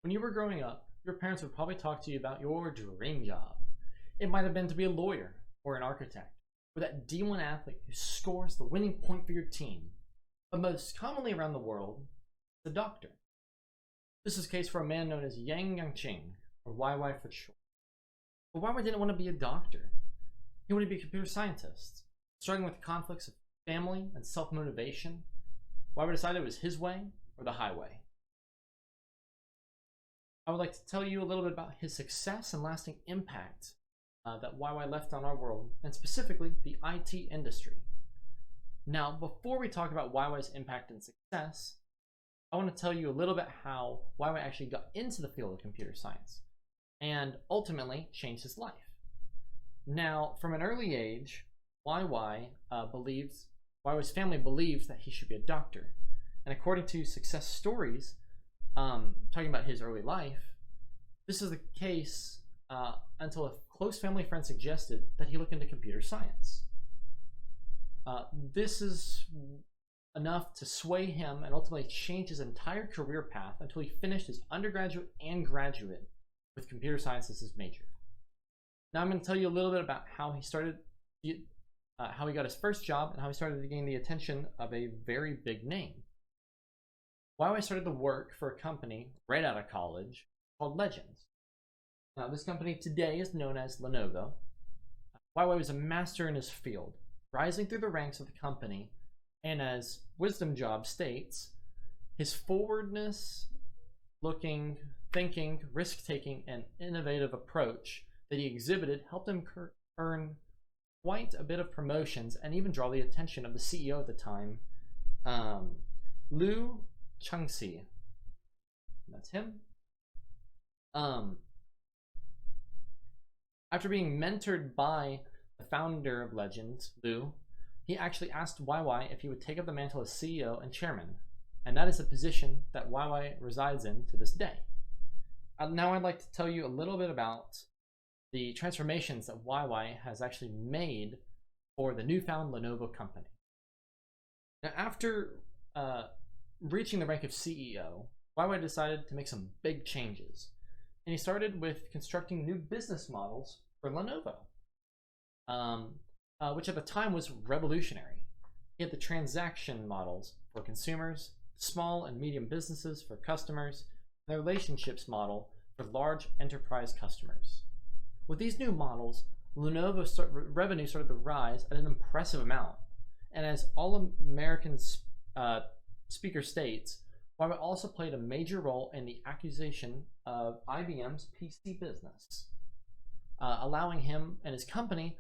When you were growing up, your parents would probably talk to you about your dream job. It might have been to be a lawyer or an architect, or that D1 athlete who scores the winning point for your team. But most commonly around the world, the doctor. This is the case for a man known as Yang Yuanqing, or YY for short. But YY didn't want to be a doctor. He wanted to be a computer scientist. Struggling with conflicts of family and self-motivation, YY decided it was his way or the highway. I would like to tell you a little bit about his success and lasting impact that YY left on our world, and specifically the IT industry. Now, before we talk about YY's impact and success, I want to tell you a little bit how YY actually got into the field of computer science and ultimately changed his life. Now, from an early age, YY's family believes that he should be a doctor. And according to Success Stories, talking about his early life, this is the case until a close family friend suggested that he look into computer science. This is enough to sway him and ultimately change his entire career path until he finished his undergraduate and graduate with computer science as his major. Now I'm going to tell you a little bit about how he started, how he got his first job, and how he started to gain the attention of a very big name. YY started to work for a company right out of college called Legends. Now this company today is known as Lenovo. YY was a master in his field, rising through the ranks of the company, and as Wisdom Job states, his forwardness, looking, thinking, risk-taking, and innovative approach that he exhibited helped him earn quite a bit of promotions and even draw the attention of the CEO at the time, Liu Chengxi. That's him. After being mentored by the founder of Legends, Liu, he actually asked YY if he would take up the mantle as CEO and chairman, and that is the position that YY resides in to this day. Now I'd like to tell you a little bit about the transformations that YY has actually made for the newfound Lenovo company. Now after reaching the rank of CEO, YY decided to make some big changes, and he started with constructing new business models for Lenovo, which at the time was revolutionary. He had the transaction models for consumers, small and medium businesses for customers, and the relationships model for large enterprise customers. With these new models, Lenovo's revenue started to rise at an impressive amount, and as All American speaker states, YY also played a major role in the acquisition of IBM's PC business, allowing him and his company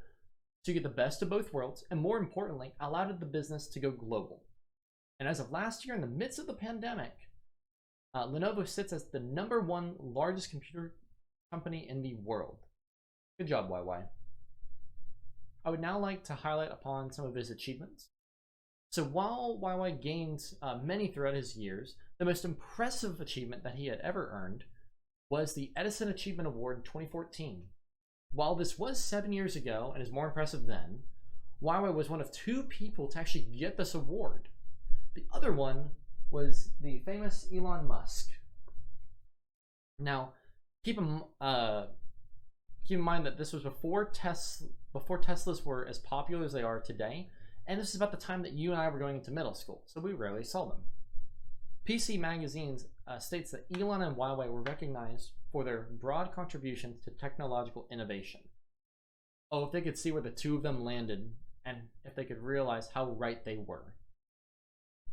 to get the best of both worlds, and more importantly, allowed the business to go global. And as of last year, in the midst of the pandemic, Lenovo sits as the #1 largest computer company in the world. Good job, YY. I would now like to highlight upon some of his achievements. So while YY gained many throughout his years, the most impressive achievement that he had ever earned was the Edison Achievement Award in 2014. While this was 7 years ago and is more impressive then, YY was one of 2 people to actually get this award. The other one was the famous Elon Musk. Now, keep in mind that this was before Teslas were as popular as they are today, and this is about the time that you and I were going into middle school, so we rarely saw them. PC Magazines states that Elon and YY were recognized for their broad contributions to technological innovation. Oh, if they could see where the 2 of them landed, and if they could realize how right they were.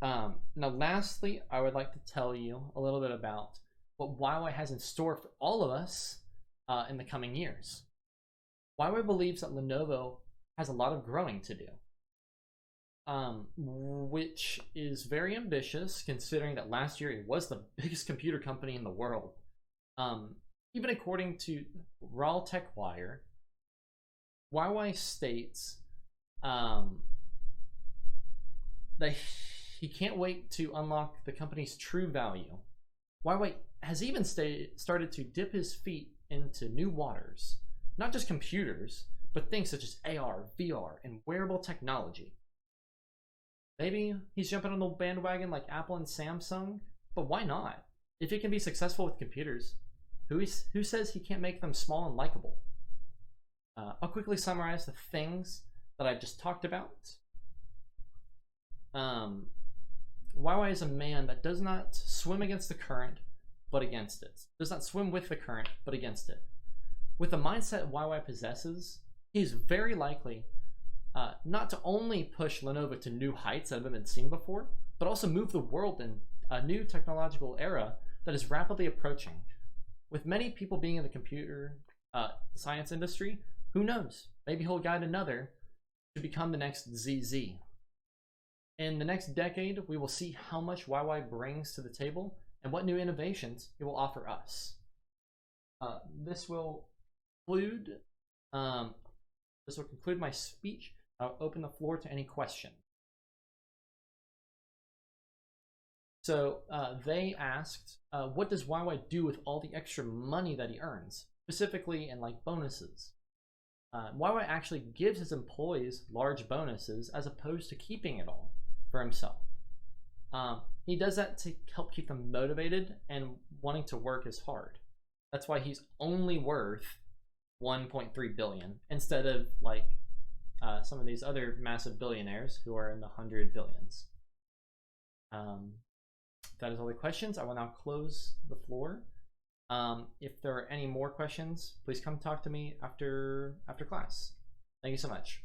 Now lastly, I would like to tell you a little bit about what YY has in store for all of us in the coming years. YY believes that Lenovo has a lot of growing to do, which is very ambitious considering that last year it was the biggest computer company in the world. Even according to Raw Tech Wire, YY states that he can't wait to unlock the company's true value. YY has even started to dip his feet into new waters, not just computers, but things such as AR, VR, and wearable technology. Maybe he's jumping on the bandwagon like Apple and Samsung, but why not? If he can be successful with computers, who says he can't make them small and likable? I'll quickly summarize the things that I just talked about. YY is a man that does not swim against the current, but against it. Does not swim with the current, but against it. With the mindset YY possesses, he's very likely not to only push Lenovo to new heights that haven't been seen before, but also move the world in a new technological era that is rapidly approaching. With many people being in the computer science industry, who knows? Maybe he'll guide another to become the next ZZ. In the next decade, we will see how much YY brings to the table and what new innovations it will offer us. This will conclude my speech. I'll open the floor to any question. So they asked, what does YY do with all the extra money that he earns, specifically in like bonuses? YY actually gives his employees large bonuses as opposed to keeping it all for himself. He does that to help keep them motivated and wanting to work as hard. That's why he's only worth 1.3 billion instead of like some of these other massive billionaires who are in the 100 billions. That is all the questions. I will now close the floor. If there are any more questions, please come talk to me after class. Thank you so much.